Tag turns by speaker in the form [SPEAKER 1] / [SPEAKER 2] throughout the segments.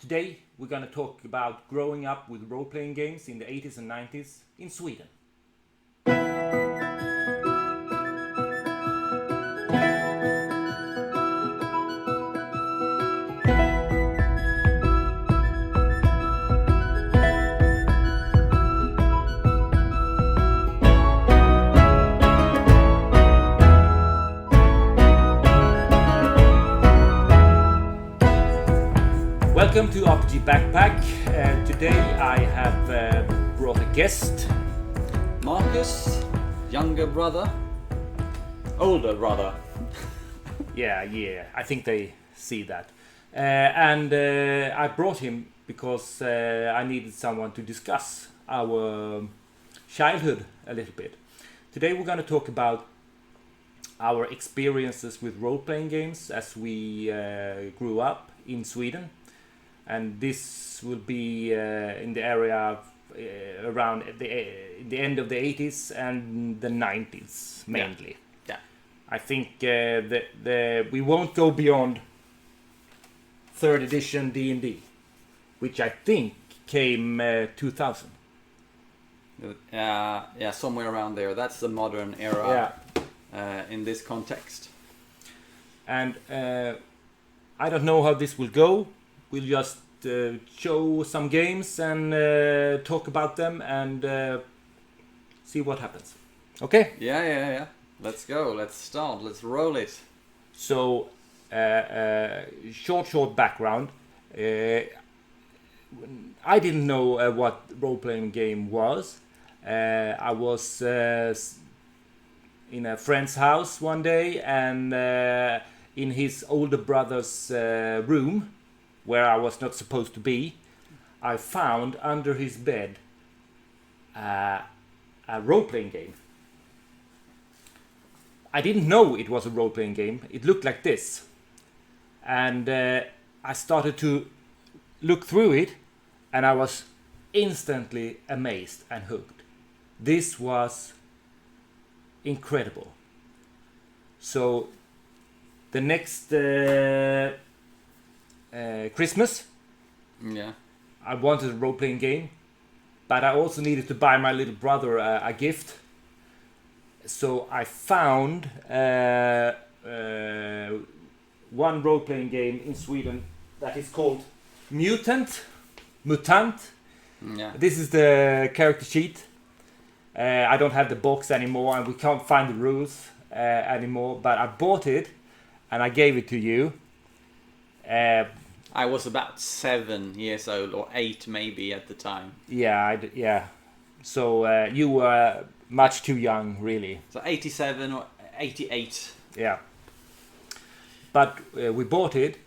[SPEAKER 1] Today we're going to talk about growing up with role-playing games in the 80s and 90s in Sweden. Welcome to RPG Backpack. Today I have brought a guest.
[SPEAKER 2] Markus, younger brother, older brother.
[SPEAKER 1] Yeah, I think they see that. And I brought him because I needed someone to discuss our childhood a little bit. Today we're going to talk about our experiences with role-playing games as we grew up in Sweden. And this will be in the area of, around the end of the 80s and the 90s mainly.
[SPEAKER 2] Yeah.
[SPEAKER 1] I think we won't go beyond 3rd edition D&D, which I think came 2000.
[SPEAKER 2] Yeah, somewhere around there. That's the modern era in this context.
[SPEAKER 1] And I don't know how this will go. We'll just show some games and talk about them and see what happens. Okay?
[SPEAKER 2] Yeah. Let's go. Let's start. Let's roll it.
[SPEAKER 1] So, short background. I didn't know what role-playing game was. I was in a friend's house one day and in his older brother's room, where I was not supposed to be, I found under his bed a role-playing game. I didn't know it was a role-playing game. It looked like this. And I started to look through it, and I was instantly amazed and hooked. This was incredible. So the next Christmas, I wanted a role-playing game, but I also needed to buy my little brother a gift. So I found one role-playing game in Sweden that is called Mutant.
[SPEAKER 2] Yeah.
[SPEAKER 1] This is the character sheet. I don't have the box anymore, and we can't find the rules anymore. But I bought it, and I gave it to you.
[SPEAKER 2] I was about 7 years old, or 8 maybe at the time.
[SPEAKER 1] Yeah. So you were much too young, really.
[SPEAKER 2] So 87 or 88.
[SPEAKER 1] Yeah. But we bought it,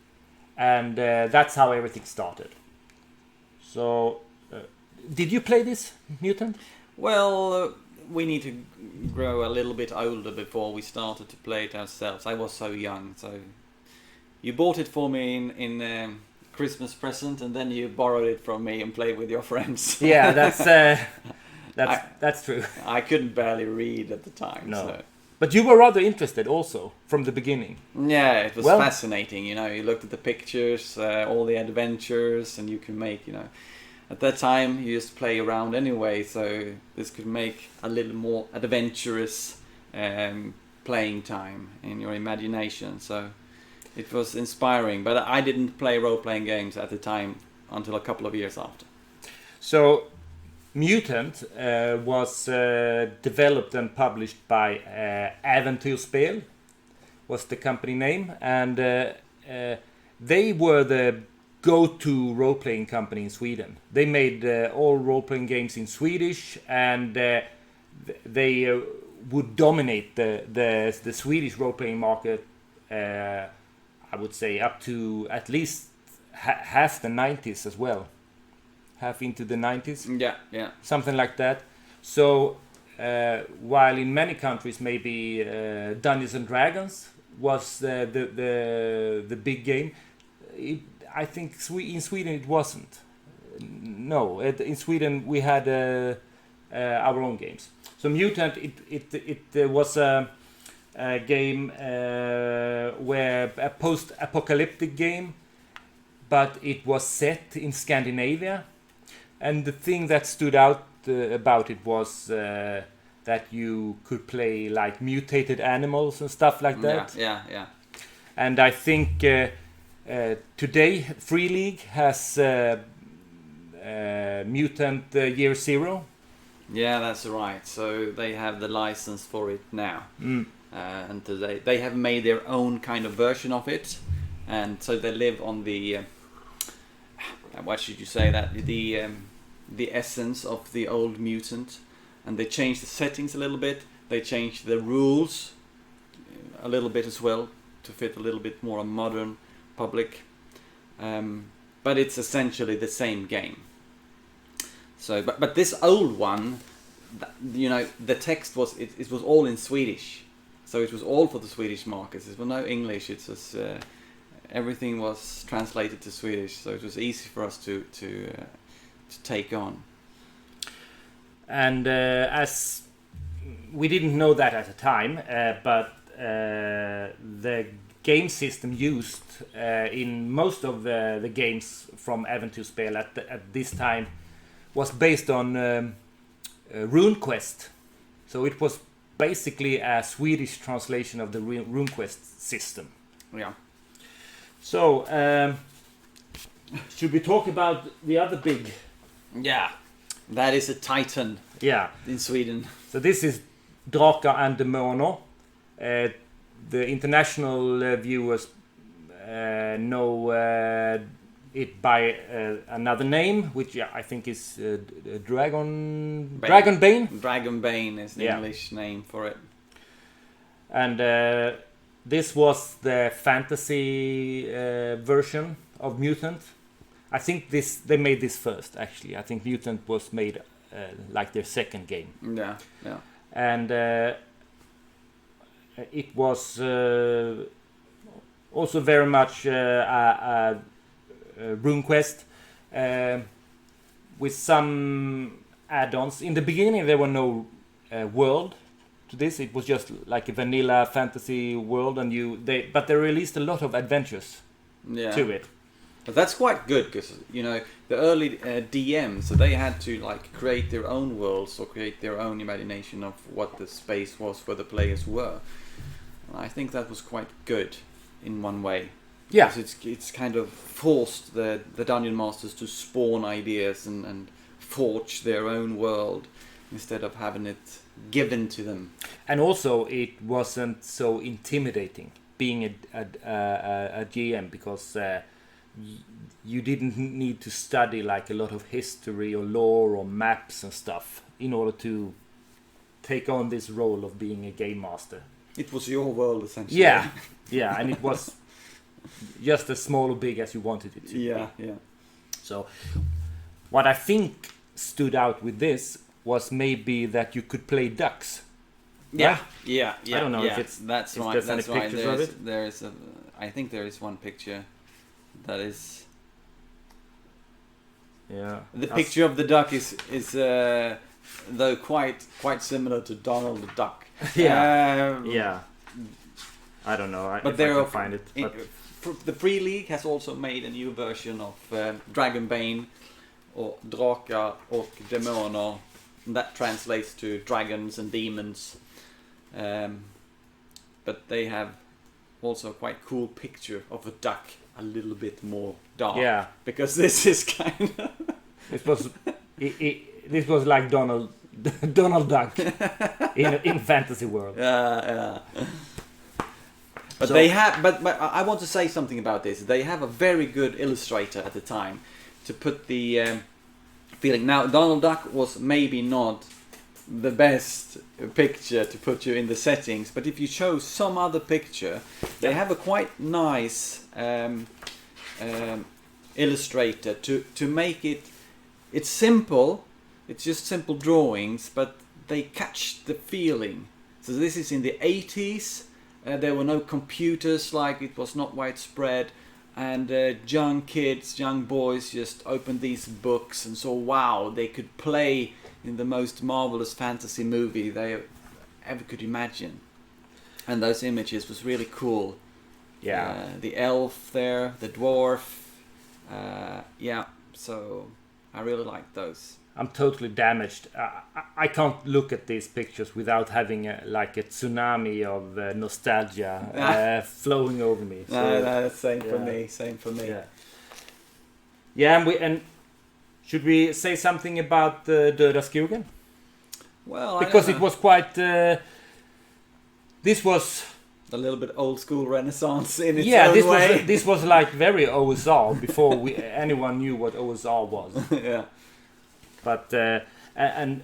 [SPEAKER 1] and that's how everything started. So, did you play this, Mutant?
[SPEAKER 2] Well, we need to grow a little bit older before we started to play it ourselves. I was so young, so... You bought it for me in Christmas present, and then you borrowed it from me and played with your friends.
[SPEAKER 1] Yeah, that's true.
[SPEAKER 2] I couldn't barely read at the time.
[SPEAKER 1] No.
[SPEAKER 2] So.
[SPEAKER 1] But you were rather interested also from the beginning.
[SPEAKER 2] Yeah, it was fascinating. You looked at the pictures, all the adventures, and you can make, At that time, you just play around anyway, so this could make a little more adventurous playing time in your imagination. So. It was inspiring, but I didn't play role-playing games at the time until a couple of years after.
[SPEAKER 1] So, Mutant was developed and published by Äventyrsspel, was the company name, and they were the go-to role-playing company in Sweden. They made all role-playing games in Swedish, and they would dominate the Swedish role-playing market. I would say up to at least half the 90s as well. Half into the 90s.
[SPEAKER 2] Yeah.
[SPEAKER 1] Something like that. So, while in many countries maybe Dungeons and Dragons was the big game, I think in Sweden it wasn't. No, in Sweden we had our own games. So Mutant, it was a game where a post-apocalyptic game but it was set in Scandinavia. And the thing that stood out about it was that you could play like mutated animals and stuff like that.
[SPEAKER 2] Yeah.
[SPEAKER 1] And I think today Free League has Mutant Year Zero.
[SPEAKER 2] Yeah, that's right. So they have the license for it now. And today they have made their own kind of version of it. And so they live on the... what should you say? That the essence of the old Mutant. And they changed the settings a little bit. They changed the rules a little bit as well to fit a little bit more modern public. But it's essentially the same game. So, but this old one, you know, the text was it was all in Swedish, so it was all for the Swedish markets. There was no English. It was everything was translated to Swedish, so it was easy for us to take on.
[SPEAKER 1] And as we didn't know that at the time, but the game system used in most of the games from Äventyrsspel at this time was based on RuneQuest. So it was basically a Swedish translation of the RuneQuest system.
[SPEAKER 2] Yeah.
[SPEAKER 1] So, should we talk about the other big...
[SPEAKER 2] Yeah, that is a titan.
[SPEAKER 1] Yeah.
[SPEAKER 2] In Sweden.
[SPEAKER 1] So this is Drakar and Demoner. The international viewers know it by another name, which I think is Dragonbane.
[SPEAKER 2] Dragonbane is the English name for it.
[SPEAKER 1] And this was the fantasy version of Mutant. I think they made this first, actually. I think Mutant was made like their second game.
[SPEAKER 2] Yeah.
[SPEAKER 1] And it was also very much RuneQuest with some add-ons. In the beginning, there were no world to this. It was just like a vanilla fantasy world, but they released a lot of adventures to it.
[SPEAKER 2] But that's quite good because you know the early DMs, so they had to like create their own worlds or create their own imagination of what the space was where the players were. And I think that was quite good in one way.
[SPEAKER 1] Yeah,
[SPEAKER 2] it's kind of forced the dungeon masters to spawn ideas and forge their own world instead of having it given to them.
[SPEAKER 1] And also, it wasn't so intimidating being a GM because you didn't need to study like a lot of history or lore or maps and stuff in order to take on this role of being a game master.
[SPEAKER 2] It was your world essentially.
[SPEAKER 1] Yeah, and it was just as small or big as you wanted it to be.
[SPEAKER 2] Yeah.
[SPEAKER 1] So, what I think stood out with this was maybe that you could play ducks.
[SPEAKER 2] Yeah,
[SPEAKER 1] right?
[SPEAKER 2] yeah.
[SPEAKER 1] I don't know if
[SPEAKER 2] that's
[SPEAKER 1] if
[SPEAKER 2] right.
[SPEAKER 1] there's
[SPEAKER 2] That's
[SPEAKER 1] any
[SPEAKER 2] right.
[SPEAKER 1] pictures of it.
[SPEAKER 2] There is I think there is one picture that is.
[SPEAKER 1] Yeah.
[SPEAKER 2] The picture of the duck is though quite similar to Donald the Duck.
[SPEAKER 1] Yeah. Yeah. I don't know. If I can find it. But
[SPEAKER 2] the Free League has also made a new version of Dragonbane or Drakar och Demoner. That translates to dragons and demons. But they have also a quite cool picture of a duck, a little bit more dark.
[SPEAKER 1] Yeah.
[SPEAKER 2] Because this is kind of...
[SPEAKER 1] This was like Donald Duck in fantasy world.
[SPEAKER 2] Yeah. But they have. But I want to say something about this. They have a very good illustrator at the time to put the feeling. Now, Donald Duck was maybe not the best picture to put you in the settings, but if you chose some other picture, they have a quite nice illustrator to make it. It's simple. It's just simple drawings, but they catch the feeling. So this is in the 80s. There were no computers, like it was not widespread, and young kids, young boys just opened these books and saw, wow, they could play in the most marvelous fantasy movie they ever could imagine. And those images was really cool.
[SPEAKER 1] Yeah.
[SPEAKER 2] The elf there, the dwarf, Yeah, so I really like those.
[SPEAKER 1] I'm totally damaged. I can't look at these pictures without having like a tsunami of nostalgia flowing over me. So,
[SPEAKER 2] No, same for
[SPEAKER 1] yeah.
[SPEAKER 2] me. Same for me.
[SPEAKER 1] Yeah. Yeah, and should we say something about Döda skogen?
[SPEAKER 2] Well,
[SPEAKER 1] Because it was quite. This was.
[SPEAKER 2] A little bit old school Renaissance in its
[SPEAKER 1] Yeah,
[SPEAKER 2] own way.
[SPEAKER 1] this was like very OSR before anyone knew what OSR was.
[SPEAKER 2] Yeah.
[SPEAKER 1] But and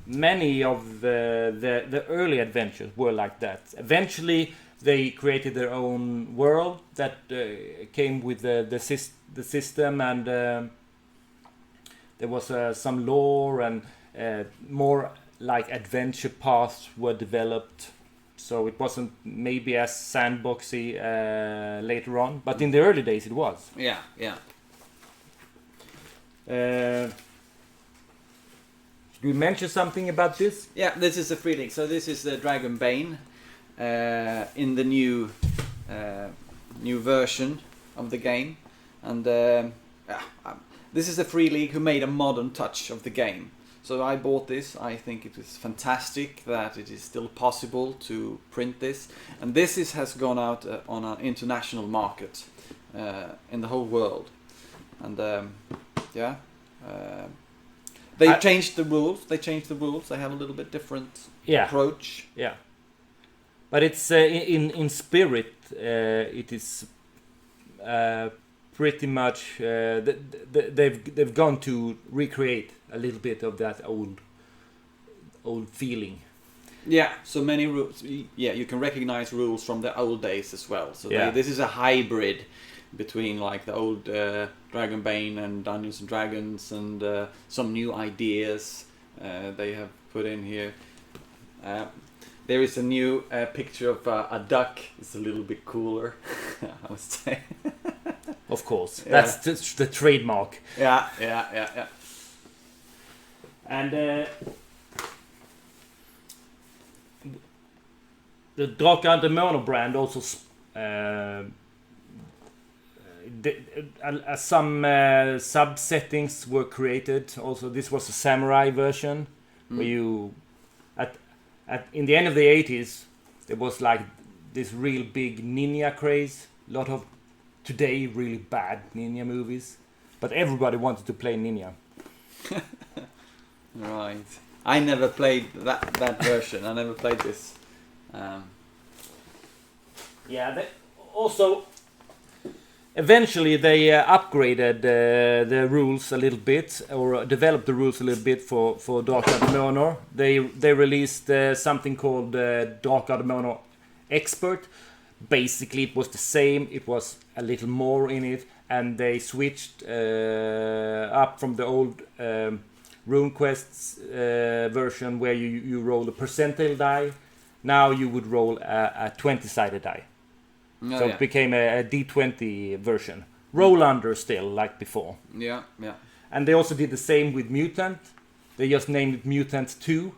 [SPEAKER 1] many of the early adventures were like that. Eventually, they created their own world that came with the system, and there was some lore and more like adventure paths were developed. So it wasn't maybe as sandboxy later on, but in the early days it was.
[SPEAKER 2] Yeah, yeah.
[SPEAKER 1] Should we mention something about this?
[SPEAKER 2] Yeah, this is the free link. So this is the Dragonbane in the new version of the game, and this is the free league who made a modern touch of the game. So I bought this. I think it is fantastic that it is still possible to print this, and this has gone out on an international market in the whole world, and they changed the rules. They have a little bit different approach.
[SPEAKER 1] Yeah, but it's in spirit. It is pretty much they've gone to recreate a little bit of that old feeling.
[SPEAKER 2] Yeah, so many rules. Yeah, you can recognize rules from the old days as well. So this is a hybrid between like the old Dragonbane and Dungeons and Dragons, and some new ideas they have put in here. There is a new picture of a duck. It's a little bit cooler, I would say.
[SPEAKER 1] Of course, that's the trademark.
[SPEAKER 2] Yeah.
[SPEAKER 1] And the Drakar Demoner brand also some sub-settings were created. Also, this was a samurai version where you in the end of the 80s there was like this real big ninja craze. A lot of today really bad ninja movies, but everybody wanted to play ninja.
[SPEAKER 2] Right. I never played that version. I never played this.
[SPEAKER 1] Also, eventually they upgraded the rules a little bit, or developed the rules a little bit for Drakar Demoner. They released something called Drakar Demoner Expert. Basically, it was the same. It was a little more in it, and they switched up from the old RuneQuest's version where you roll a percentile die. Now you would roll a 20-sided die. So it became a D20 version. Roll under still, like before.
[SPEAKER 2] Yeah.
[SPEAKER 1] And they also did the same with Mutant. They just named it Mutant 2.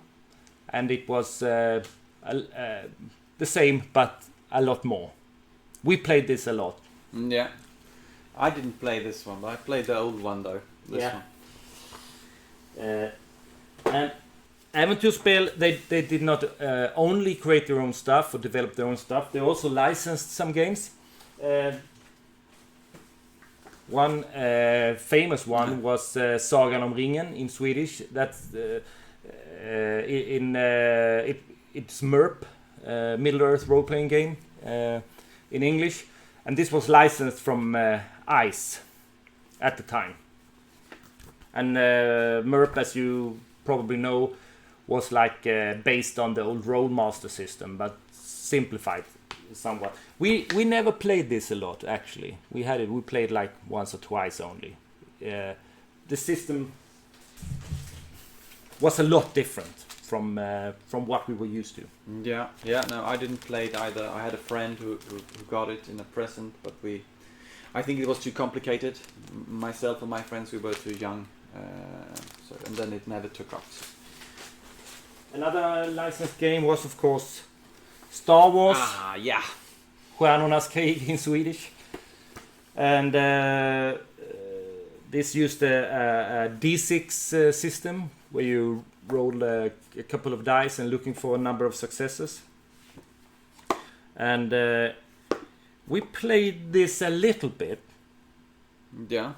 [SPEAKER 1] And it was the same, but a lot more. We played this a lot.
[SPEAKER 2] Yeah. I didn't play this one, but I played the old one though. This one.
[SPEAKER 1] And Äventyrsspel, they did not only create their own stuff or develop their own stuff. They also licensed some games. One famous one was Sagan om Ringen in Swedish. That's it's MERP, Middle Earth role-playing game in English, and this was licensed from ICE at the time. And MERP, as you probably know, was like based on the old Rollmaster system, but simplified somewhat. We never played this a lot, actually. We played like once or twice only. The system was a lot different from what we were used to.
[SPEAKER 2] Yeah. No, I didn't play it either. I had a friend who got it in a present, but I think it was too complicated. Myself and my friends, we were too young, and then it never took off.
[SPEAKER 1] Another licensed game was, of course, Star Wars.
[SPEAKER 2] Yeah.
[SPEAKER 1] Stjärnornas Krig in Swedish. And this used a D6 system where you roll a couple of dice and looking for a number of successes. And we played this a little bit.
[SPEAKER 2] Yeah.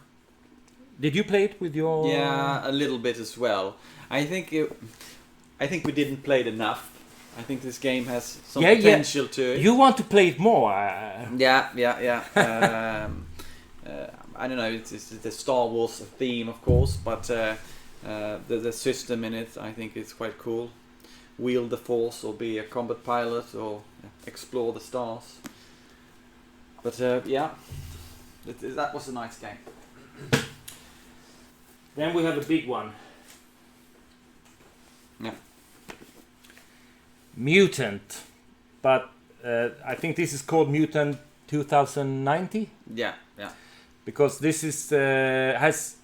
[SPEAKER 1] Did you play it with your?
[SPEAKER 2] Yeah, a little bit as well. I think we didn't play it enough. I think this game has some potential to it.
[SPEAKER 1] You want to play it more?
[SPEAKER 2] Yeah. I don't know. It's the Star Wars theme, of course, but the system in it, I think, is quite cool. Wield the Force, or be a combat pilot, or explore the stars. But that was a nice game.
[SPEAKER 1] Then we have a big one.
[SPEAKER 2] Yeah.
[SPEAKER 1] Mutant, but I think this is called Mutant 2090.
[SPEAKER 2] Yeah.
[SPEAKER 1] Because this is has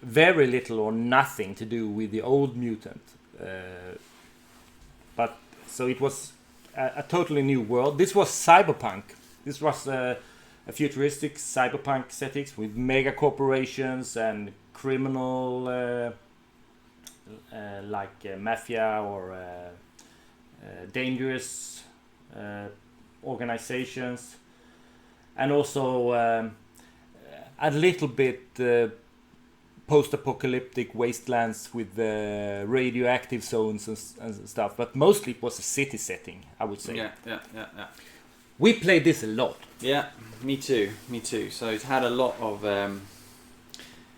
[SPEAKER 1] very little or nothing to do with the old Mutant. But so it was a totally new world. This was cyberpunk. This was a futuristic cyberpunk settings with mega corporations and criminal like mafia or dangerous organizations, and also a little bit post-apocalyptic wastelands with radioactive zones and stuff, but mostly it was a city setting, I would say.
[SPEAKER 2] Yeah.
[SPEAKER 1] We played this a lot.
[SPEAKER 2] Yeah, me too. So it had a lot of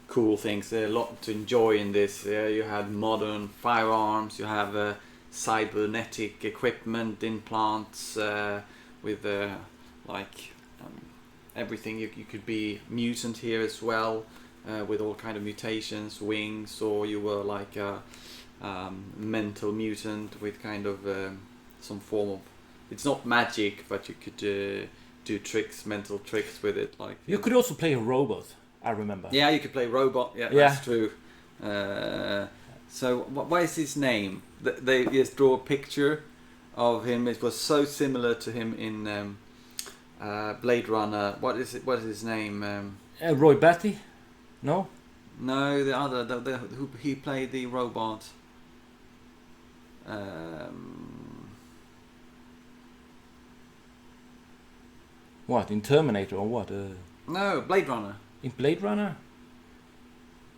[SPEAKER 2] cool things, a lot to enjoy in this. You had modern firearms, you have cybernetic equipment, implants, with everything. You could be mutant here as well, with all kind of mutations, wings, or you were like a mental mutant with kind of some form of. It's not magic, but you could do tricks, mental tricks with it. Like
[SPEAKER 1] you could also play a robot. I remember.
[SPEAKER 2] Yeah, you could play robot. Yeah, that's true. So what is his name? They just draw a picture of him. It was so similar to him in Blade Runner. What is it? What is his name?
[SPEAKER 1] Roy Batty? No,
[SPEAKER 2] the other. Who he played the robot.
[SPEAKER 1] What, in Terminator or what?
[SPEAKER 2] No, Blade Runner.
[SPEAKER 1] In Blade Runner?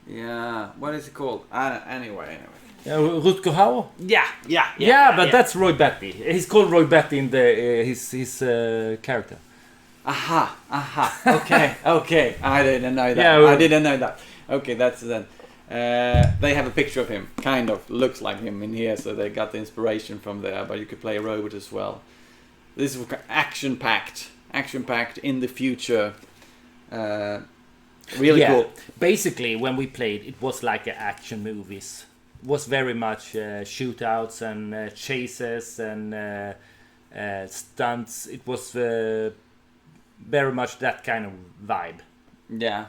[SPEAKER 2] Yeah, what is it called? Anyway.
[SPEAKER 1] Rutger Hauer?
[SPEAKER 2] Yeah,
[SPEAKER 1] but that's Roy Batty. He's called Roy Batty in the his character.
[SPEAKER 2] Aha. Okay. I didn't know that.
[SPEAKER 1] Yeah,
[SPEAKER 2] I didn't know that. Okay, that's then. They have a picture of him. Kind of looks like him in here, so they got the inspiration from there. But you could play a robot as well. This is action-packed in the future. Really cool.
[SPEAKER 1] Basically, when we played, it was like action movies. It was very much shootouts and chases and stunts. It was very much that kind of vibe.
[SPEAKER 2] Yeah.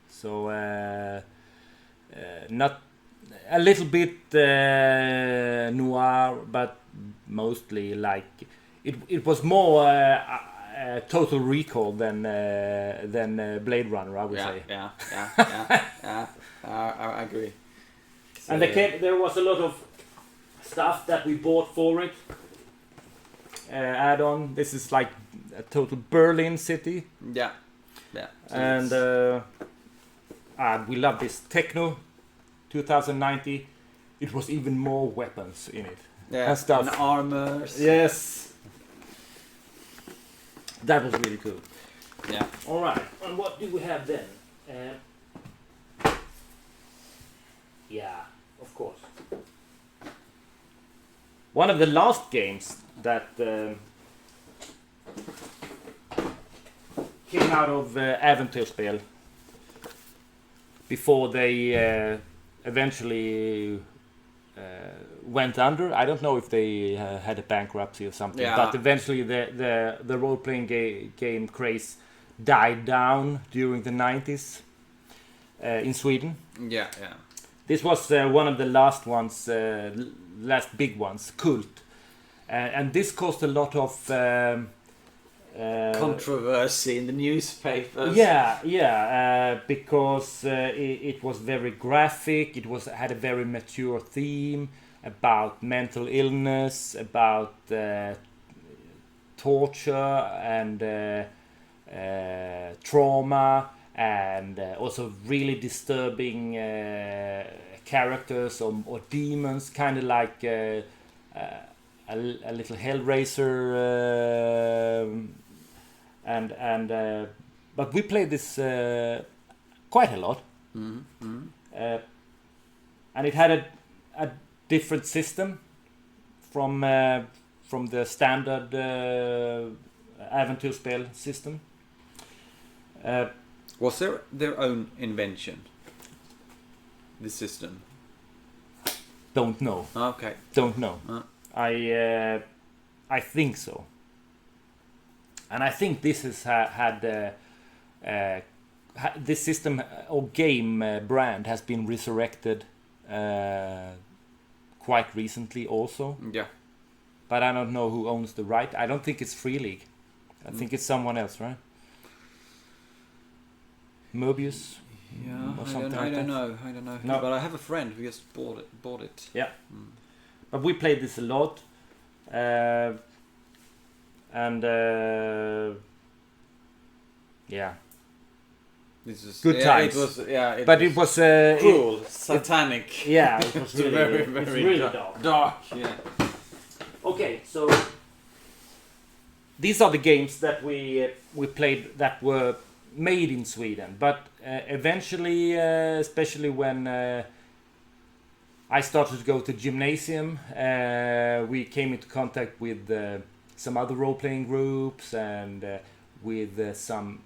[SPEAKER 1] So not a little bit noir, but mostly like it was more. Total Recall than Blade Runner, I would say.
[SPEAKER 2] Yeah. I agree. So,
[SPEAKER 1] and there was a lot of stuff that we bought for it. Add-on. This is like a total Berlin city.
[SPEAKER 2] Yeah.
[SPEAKER 1] And we love this Techno 2090. It was even more weapons in it.
[SPEAKER 2] Yeah.
[SPEAKER 1] And stuff.
[SPEAKER 2] And armors.
[SPEAKER 1] Yes. That was really cool.
[SPEAKER 2] Yeah.
[SPEAKER 1] All right. And what do we have then? Yeah, of course. One of the last games that came out of Äventyrsspel before they eventually went under. I don't know if they had a bankruptcy or something, but eventually the role-playing game craze died down during the 90s in Sweden.
[SPEAKER 2] Yeah.
[SPEAKER 1] This was one of the last ones, last big ones, Kult. And this caused a lot of
[SPEAKER 2] controversy in the newspapers.
[SPEAKER 1] Because it was very graphic. It had a very mature theme about mental illness, about torture and trauma, and also really disturbing characters or demons, kind of like a little Hellraiser. But we played this quite a lot, and it had a different system from the standard Äventyrsspel system.
[SPEAKER 2] Was their own invention, the system?
[SPEAKER 1] Don't know.
[SPEAKER 2] Okay.
[SPEAKER 1] Don't know. I think so. And I think this has had this system or game brand has been resurrected quite recently also.
[SPEAKER 2] Yeah.
[SPEAKER 1] But I don't know who owns the right. I don't think it's Free League. I think it's someone else, right? Mobius.
[SPEAKER 2] Yeah,
[SPEAKER 1] or
[SPEAKER 2] I
[SPEAKER 1] something
[SPEAKER 2] don't know.
[SPEAKER 1] No.
[SPEAKER 2] But I have a friend who just bought it.
[SPEAKER 1] Yeah. But we played this a lot. Yeah.
[SPEAKER 2] This is
[SPEAKER 1] Good times. It was
[SPEAKER 2] cruel, satanic.
[SPEAKER 1] Yeah, it was really,
[SPEAKER 2] very,
[SPEAKER 1] it's
[SPEAKER 2] very
[SPEAKER 1] really
[SPEAKER 2] dark.
[SPEAKER 1] dark.
[SPEAKER 2] Yeah.
[SPEAKER 1] Okay, so these are the games that we played that were made in Sweden, but eventually, especially when I started to go to gymnasium, we came into contact with some other role-playing groups and with some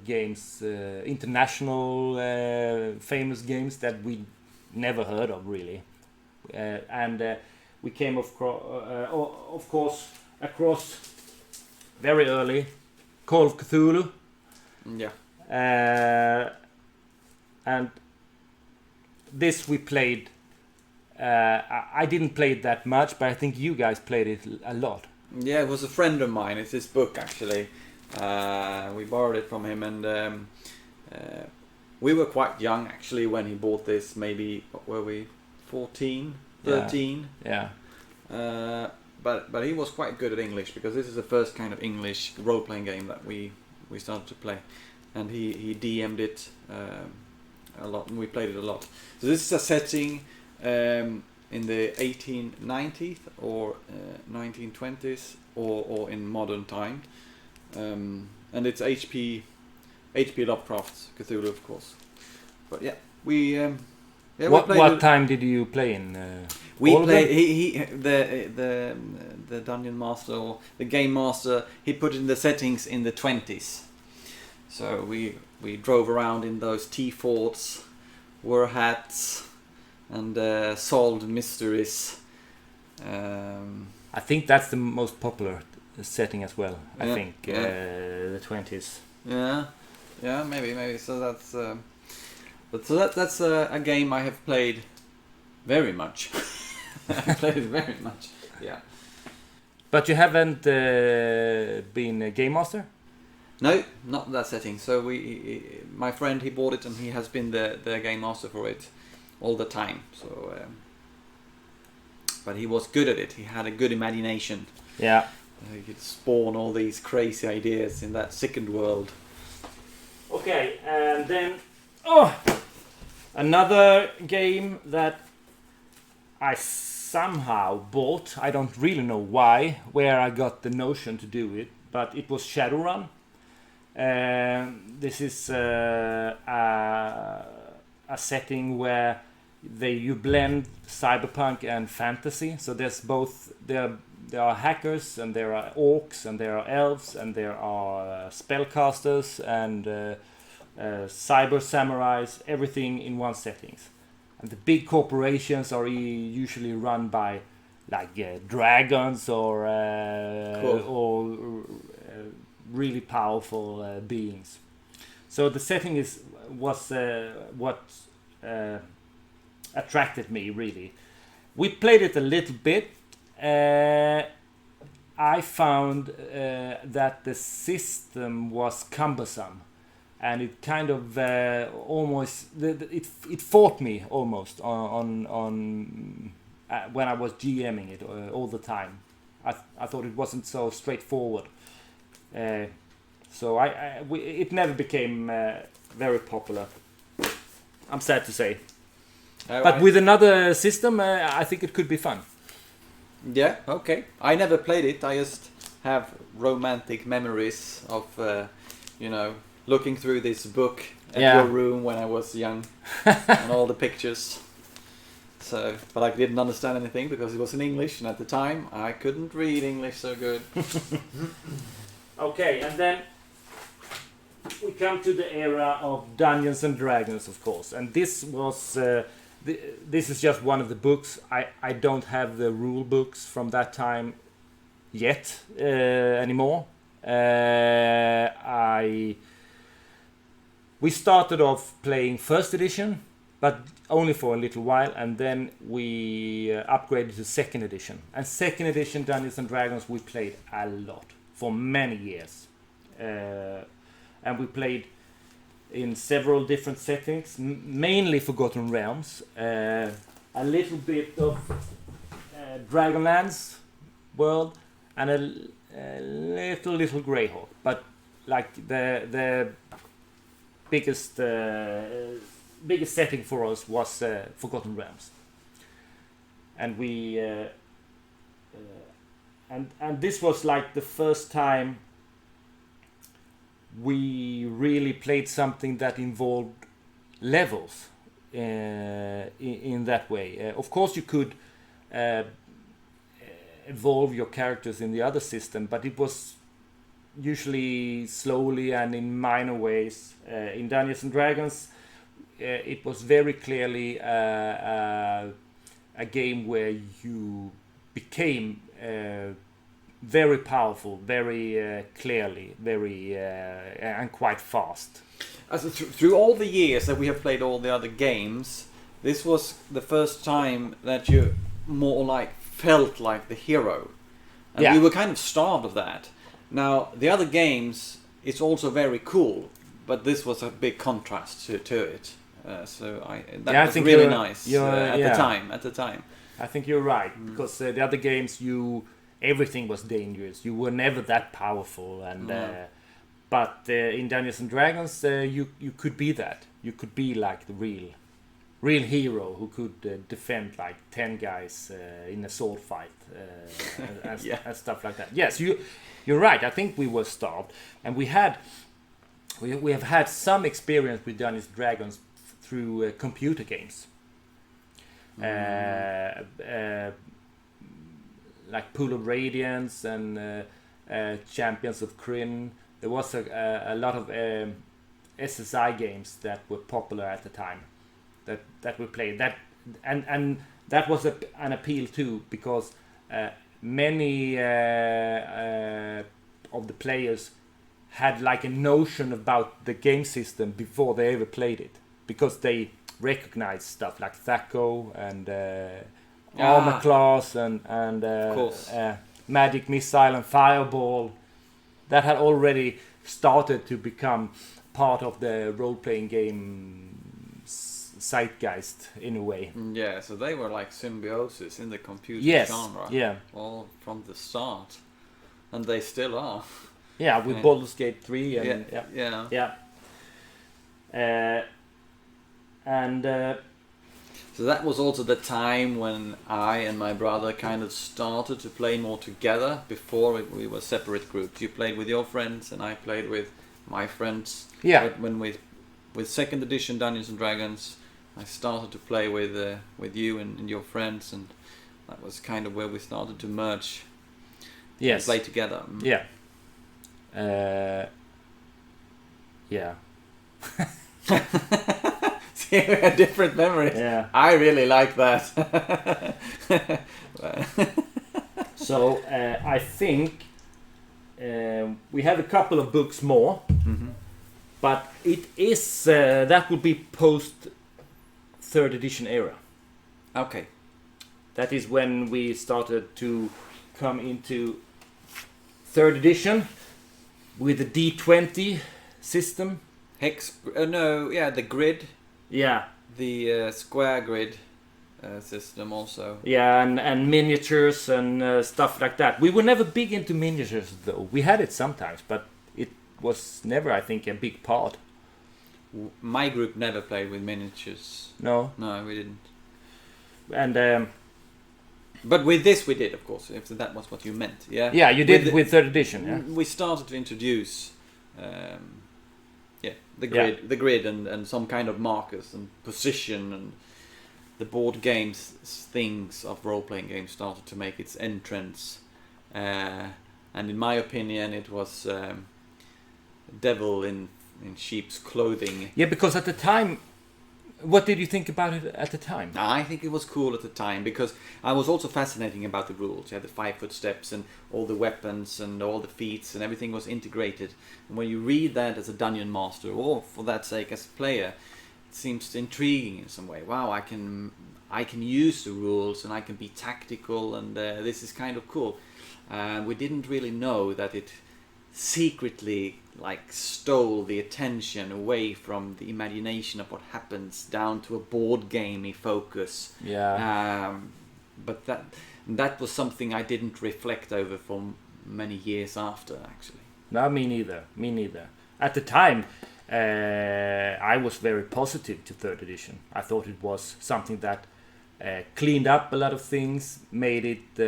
[SPEAKER 1] games, international famous games that we never heard of really, and we came of course across very early Call of Cthulhu.
[SPEAKER 2] Yeah.
[SPEAKER 1] And this we played. I didn't play it that much, but I think you guys played it a lot.
[SPEAKER 2] Yeah, it was a friend of mine. It's his book actually. We borrowed it from him, and we were quite young actually when he bought this. Maybe what were we, 14, 13?
[SPEAKER 1] Yeah.
[SPEAKER 2] But he was quite good at English, because this is the first kind of English role-playing game that we started to play, and he DM'd it a lot, and we played it a lot. So this is a setting in the 1890s or 1920s or in modern time, and it's H.P. Lovecraft's Cthulhu, of course. But yeah, we
[SPEAKER 1] what time did you play in?
[SPEAKER 2] We played the dungeon master or the game master. He put in the settings in the 20s. So we drove around in those tea forts, wore hats, and solved mysteries.
[SPEAKER 1] I think that's the most popular setting as well. I think the 20s.
[SPEAKER 2] Yeah, maybe. So that's that's a game I have played very much. I played it very much. Yeah.
[SPEAKER 1] But you haven't been a game master?
[SPEAKER 2] No, not that setting. So my friend, he bought it, and he has been the game master for it all the time. So, but he was good at it. He had a good imagination.
[SPEAKER 1] Yeah.
[SPEAKER 2] He could spawn all these crazy ideas in that second world.
[SPEAKER 1] Okay, and then another game that I somehow bought. I don't really know where I got the notion to do it, but it was Shadowrun. This is a setting where you blend cyberpunk and fantasy. So there's both there are hackers, and there are orcs, and there are elves, and there are spellcasters and cyber samurais. Everything in one setting. And the big corporations are usually run by like dragons or really powerful beings. So the setting was what attracted me really. We played it a little bit, I found that the system was cumbersome, and it kind of almost it fought me almost on when I was GMing it all the time. I thought it wasn't so straightforward, so it never became very popular. I'm sad to say, but with another system, I think it could be fun.
[SPEAKER 2] Yeah, okay. I never played it. I just have romantic memories of, looking through this book at your room when I was young, and all the pictures. So, but I didn't understand anything because it was in English, and at the time I couldn't read English so good.
[SPEAKER 1] Okay, and then we come to the era of Dungeons and Dragons, of course, and this was. This is just one of the books. I don't have the rule books from that time yet anymore. We started off playing first edition, but only for a little while, and then we upgraded to second edition. And second edition Dungeons and Dragons we played a lot for many years, and we played in several different settings, mainly Forgotten Realms, a little bit of Dragonlance world, and a little Greyhawk. But like the biggest setting for us was Forgotten Realms, and we and this was like the first time we really played something that involved levels in that way. Of course, you could evolve your characters in the other system, but it was usually slowly and in minor ways. In Dungeons and Dragons, it was very clearly a game where you became very powerful, very clearly, very and quite fast.
[SPEAKER 2] As through all the years that we have played all the other games, this was the first time that you more like felt like the hero, and we were kind of starved of that. Now the other games, it's also very cool, but this was a big contrast to it. So that was really nice at the time.
[SPEAKER 1] I think you're right, because the other games everything was dangerous. You were never that powerful, and but in Dungeons and Dragons, you could be that. You could be like the real hero who could defend like 10 guys in a sword fight and stuff like that. Yes, you're right. I think we were starved, and we have had some experience with Dungeons and Dragons through computer games. Like Pool of Radiance and Champions of Kryn. There was a lot of SSI games that were popular at the time that we played. And that was an appeal too, because many of the players had like a notion about the game system before they ever played it, because they recognized stuff like Thaco and Armor Class and Magic Missile and Fireball that had already started to become part of the role-playing game zeitgeist in a way.
[SPEAKER 2] Yeah, so they were like symbiosis in the computer genre.
[SPEAKER 1] Yeah,
[SPEAKER 2] all from the start, and they still are.
[SPEAKER 1] Yeah, with Baldur's Gate 3 and
[SPEAKER 2] so that was also the time when I and my brother kind of started to play more together. Before we were separate groups. You played with your friends and I played with my friends.
[SPEAKER 1] Yeah.
[SPEAKER 2] But when with second edition Dungeons and Dragons, I started to play with you and your friends, and that was kind of where we started to merge.
[SPEAKER 1] Yes.
[SPEAKER 2] And play together.
[SPEAKER 1] Yeah. Yeah.
[SPEAKER 2] See, we had different memories.
[SPEAKER 1] Yeah.
[SPEAKER 2] I really like that.
[SPEAKER 1] So I think we have a couple of books more, but it is that would be post third edition era.
[SPEAKER 2] Okay.
[SPEAKER 1] That is when we started to come into third edition with the D20 system.
[SPEAKER 2] The grid.
[SPEAKER 1] Yeah.
[SPEAKER 2] The square grid system also.
[SPEAKER 1] Yeah, and miniatures and stuff like that. We were never big into miniatures though. We had it sometimes, but it was never, I think, a big part.
[SPEAKER 2] My group never played with miniatures.
[SPEAKER 1] No,
[SPEAKER 2] we didn't.
[SPEAKER 1] And
[SPEAKER 2] but with this we did, of course, if that was what you meant. Yeah.
[SPEAKER 1] Yeah, you did with third edition. Yeah.
[SPEAKER 2] We started to introduce, the grid and some kind of markers and position, and the board games things of role-playing games started to make its entrance. And in my opinion, it was devil in sheep's clothing.
[SPEAKER 1] Yeah, because at the time, what did you think about it at the time?
[SPEAKER 2] I think it was cool at the time because I was also fascinating about the rules. You had the 5 foot steps and all the weapons and all the feats and everything was integrated. And when you read that as a dungeon master, or for that sake as a player, it seems intriguing in some way. Wow, I can use the rules and I can be tactical, and this is kind of cool. We didn't really know that it secretly stole the attention away from the imagination of what happens down to a board gamey focus.
[SPEAKER 1] Yeah.
[SPEAKER 2] But that was something I didn't reflect over for many years after, actually.
[SPEAKER 1] No, me neither. At the time, I was very positive to third edition. I thought it was something that cleaned up a lot of things, made it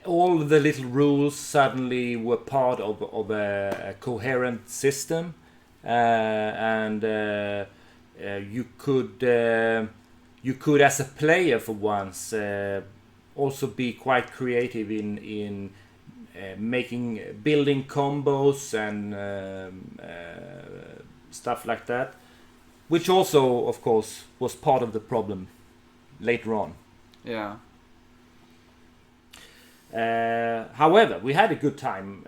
[SPEAKER 1] all the little rules suddenly were part of a coherent system, and you could as a player for once also be quite creative in building combos and stuff like that, which also of course was part of the problem later on.
[SPEAKER 2] Yeah.
[SPEAKER 1] However, we had a good time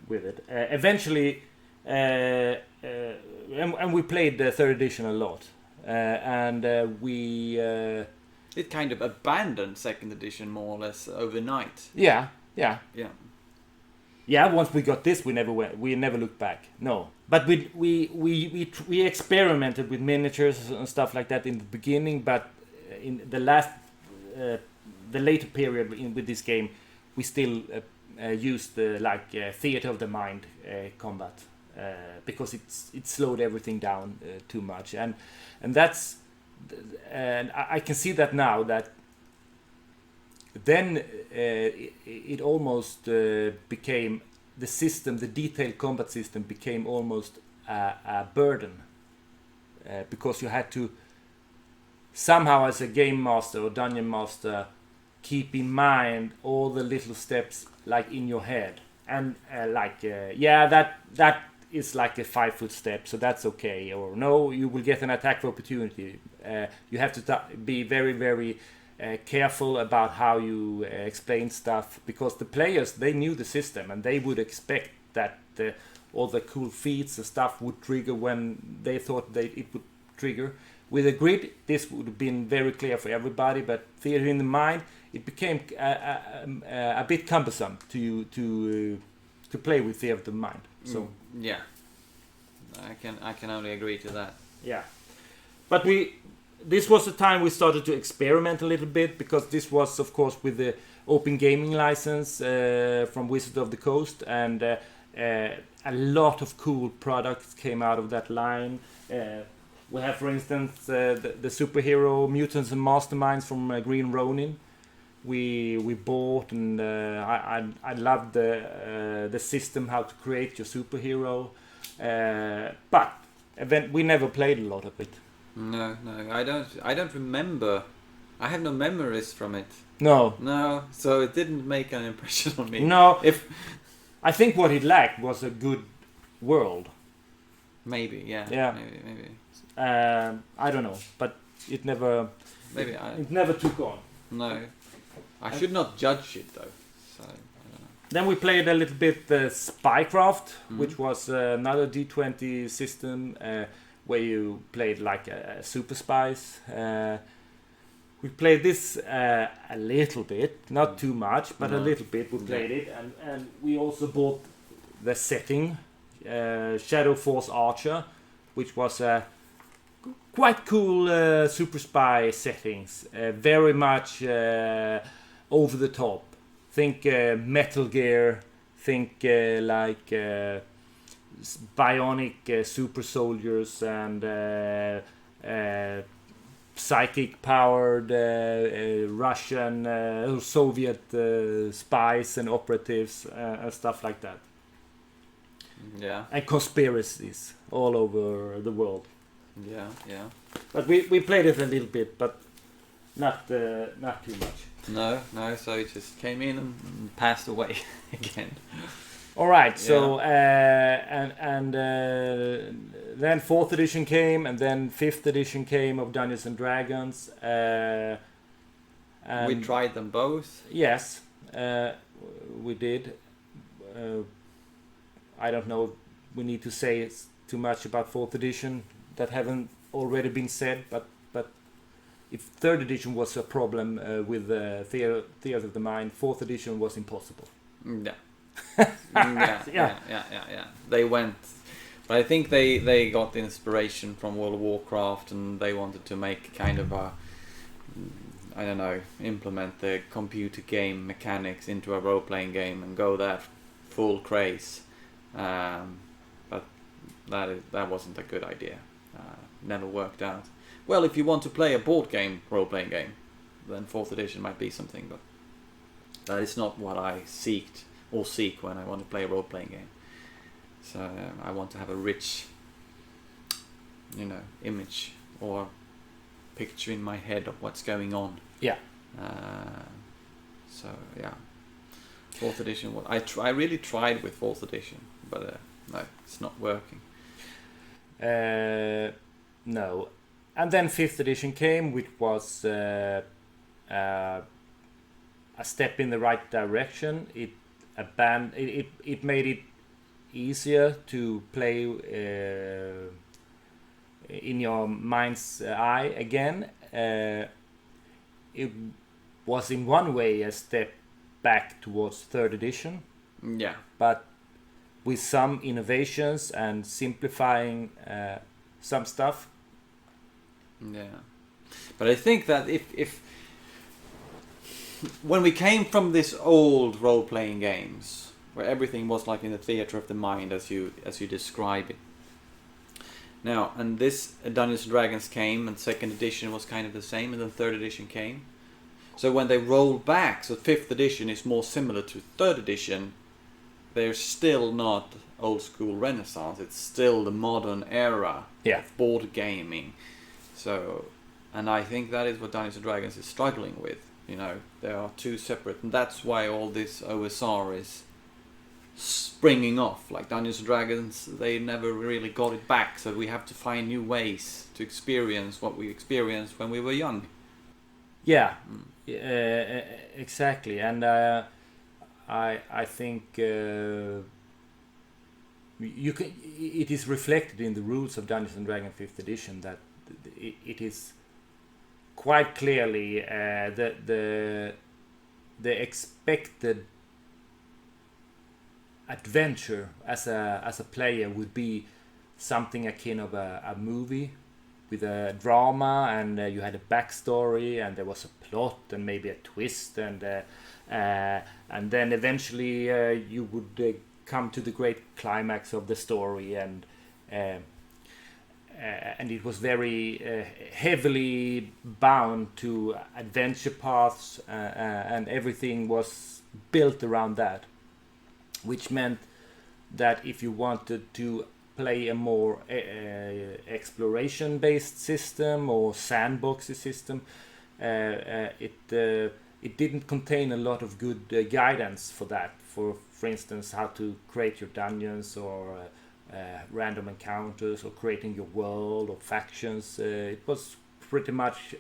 [SPEAKER 1] with it. Eventually, and we played the third edition a lot, and we.
[SPEAKER 2] It kind of abandoned second edition more or less overnight.
[SPEAKER 1] Yeah. Once we got this, we never looked back. No, but we experimented with miniatures and stuff like that in the beginning, but in the later period with this game, we still used theater of the mind combat because it slowed everything down too much, and that's and I can see that now that then it almost became the detailed combat system became almost a burden because you had to somehow as a game master or dungeon master keep in mind all the little steps in your head, and that is like a 5 foot step, so that's okay, or no, you will get an attack of opportunity. You have to be very, very careful about how you explain stuff, because the players, they knew the system and they would expect that all the cool feats and stuff would trigger when they thought it would trigger. With a grid, this would have been very clear for everybody, but theater in the mind, it became a bit cumbersome to play with theater of the mind. So
[SPEAKER 2] yeah, I can only agree to that.
[SPEAKER 1] Yeah, but this was the time we started to experiment a little bit, because this was, of course, with the open gaming license from Wizards of the Coast, and a lot of cool products came out of that line. We have, for instance, the superhero Mutants and Masterminds from Green Ronin. We bought, and I loved the system how to create your superhero, but we never played a lot of it.
[SPEAKER 2] No, I don't remember. I have no memories from it.
[SPEAKER 1] No,
[SPEAKER 2] so it didn't make an impression on me.
[SPEAKER 1] No, I think what it lacked was a good world.
[SPEAKER 2] Maybe, yeah. Maybe.
[SPEAKER 1] I don't know, but it never. It never took on.
[SPEAKER 2] No, I should not judge it though. So I don't know.
[SPEAKER 1] Then we played a little bit Spycraft, which was another D20 system where you played like a super spies. we played this a little bit, not too much, but a little bit. We played it, and we also bought the setting, Shadow Force Archer, which was a quite cool super spy settings, very much over the top. Think Metal Gear, think like bionic super soldiers and psychic powered Russian Soviet spies and operatives and stuff like that.
[SPEAKER 2] Yeah.
[SPEAKER 1] And conspiracies all over the world.
[SPEAKER 2] Yeah.
[SPEAKER 1] But we played it a little bit, but not too much.
[SPEAKER 2] No. So it just came in and passed away again.
[SPEAKER 1] All right. So then 4th edition came, and then 5th edition came of Dungeons and Dragons. And
[SPEAKER 2] we tried them both.
[SPEAKER 1] Yes, we did. I don't know. We need to say too much about 4th edition that haven't already been said, but if 3rd edition was a problem with Theater of the Mind, 4th edition was impossible.
[SPEAKER 2] Yeah. Yeah. They went, but I think they got the inspiration from World of Warcraft, and they wanted to make kind of a, I don't know, implement the computer game mechanics into a role-playing game and go that full craze. But that wasn't a good idea. Never worked out. Well, if you want to play a board game, role-playing game, then 4th edition might be something, but that is not what I seek when I want to play a role-playing game. So I want to have a rich, image or picture in my head of what's going on.
[SPEAKER 1] Yeah.
[SPEAKER 2] So yeah, 4th edition. I really tried with 4th edition, but no, it's not working.
[SPEAKER 1] No. And then 5th edition came, which was a step in the right direction. It made it easier to play in your mind's eye again. It was in one way a step back towards 3rd edition.
[SPEAKER 2] Yeah.
[SPEAKER 1] But with some innovations and simplifying some stuff.
[SPEAKER 2] Yeah. But I think that if when we came from this old role-playing games where everything was like in the theater of the mind as you describe it. Now, and this Dungeons and Dragons came, and 2nd edition was kind of the same, and then 3rd edition came. So when they rolled back, so 5th edition is more similar to 3rd edition, they're still not old school Renaissance. It's still the modern era of board gaming. So, and I think that is what Dungeons and Dragons is struggling with. They are two separate, and that's why all this OSR is springing off. Like Dungeons and Dragons, they never really got it back, so we have to find new ways to experience what we experienced when we were young.
[SPEAKER 1] Yeah, exactly, and I think you can. It is reflected in the rules of Dungeons and Dragons 5th edition that it is quite clearly the expected adventure as a player would be something akin of a movie with a drama, and you had a backstory, and there was a plot and maybe a twist, and then eventually you would come to the great climax of the story, and it was very heavily bound to adventure paths, and everything was built around that, which meant that if you wanted to play a more exploration-based system or sandboxy system, it didn't contain a lot of good guidance for that. For instance, how to create your dungeons, or random encounters, or creating your world or factions. It was pretty much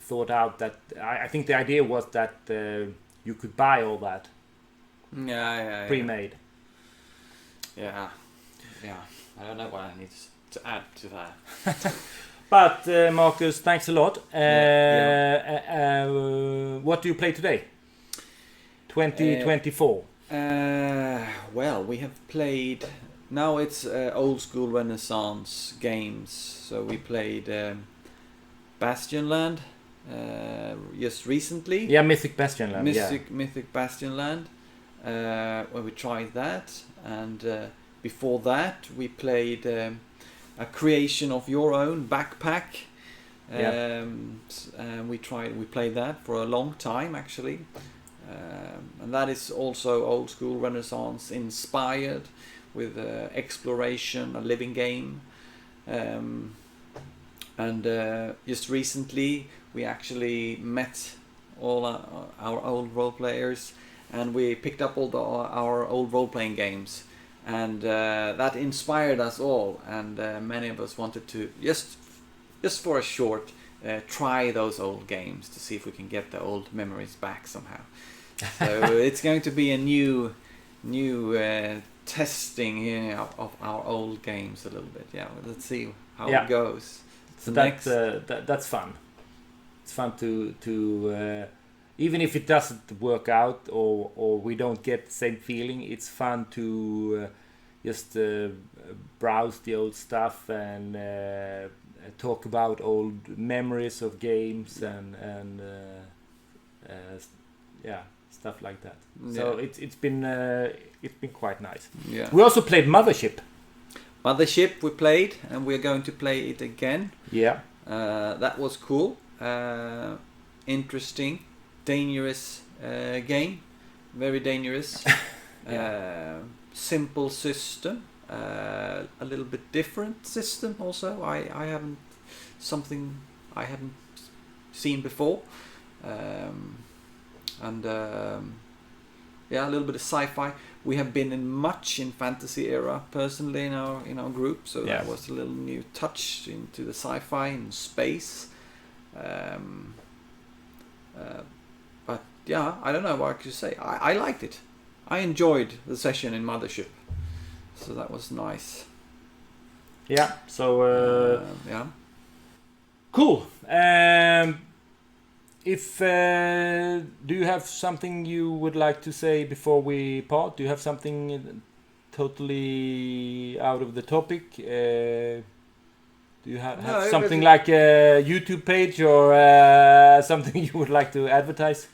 [SPEAKER 1] thought out that I think the idea was that you could buy all that pre-made.
[SPEAKER 2] Yeah. I don't know what I need to add to that.
[SPEAKER 1] But Markus, thanks a lot.
[SPEAKER 2] Yeah.
[SPEAKER 1] What do you play today? 2024.
[SPEAKER 2] Well, we have played. Now it's old school Renaissance games. So we played Bastionland just recently.
[SPEAKER 1] Yeah, Mythic Bastionland.
[SPEAKER 2] Mythic Bastionland. Where we tried that, and before that we played a creation of your own backpack. We played that for a long time actually, and that is also old school Renaissance inspired with exploration, a living game. And just recently we actually met all our old role players, and we picked up all our old role-playing games, and that inspired us all, and many of us wanted to just for a short try those old games to see if we can get the old memories back somehow. So it's going to be a new testing here of our old games a little bit. Yeah, let's see how it goes.
[SPEAKER 1] So that's fun. It's fun to even if it doesn't work out or we don't get the same feeling, it's fun to just browse the old stuff and talk about old memories of games and stuff like that. So it's been quite nice.
[SPEAKER 2] Yeah.
[SPEAKER 1] We also played Mothership.
[SPEAKER 2] Mothership we played, and we're going to play it again.
[SPEAKER 1] Yeah.
[SPEAKER 2] That was cool. Interesting, dangerous game. Very dangerous. Simple system. A little bit different system also. I haven't seen before. A little bit of sci-fi. We have been in fantasy era personally in our group, so that was a little new touch into the sci-fi and space. But yeah, I don't know what I could say. I liked it. I enjoyed the session in Mothership, so that was nice.
[SPEAKER 1] Yeah. So cool. If do you have something you would like to say before we part? Do you have something totally out of the topic? Do you have something like a YouTube page or something you would like to advertise?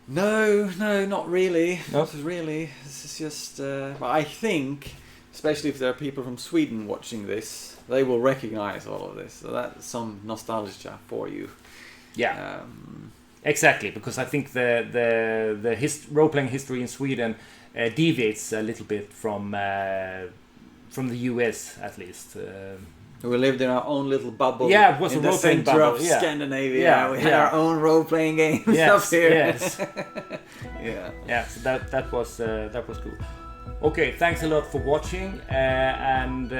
[SPEAKER 2] No, not really.
[SPEAKER 1] No?
[SPEAKER 2] Not really. This is just. But I think, especially if there are people from Sweden watching this, they will recognize all of this. So that's some nostalgia for you.
[SPEAKER 1] Yeah, exactly. Because I think the role-playing history in Sweden deviates a little bit from the US at least.
[SPEAKER 2] We lived in our own little bubble.
[SPEAKER 1] Yeah, it was
[SPEAKER 2] in
[SPEAKER 1] a
[SPEAKER 2] the
[SPEAKER 1] role-playing
[SPEAKER 2] center
[SPEAKER 1] bubble.
[SPEAKER 2] of Scandinavia. We had our own role-playing games up here.
[SPEAKER 1] Yes.
[SPEAKER 2] Yeah.
[SPEAKER 1] So that was cool. Okay, thanks a lot for watching, and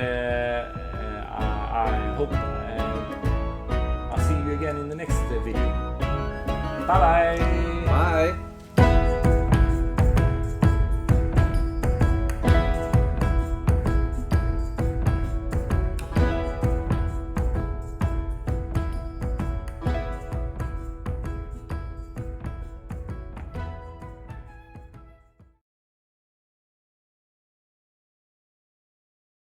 [SPEAKER 1] I hope I'll see you again in the next video. Bye bye.
[SPEAKER 2] Bye.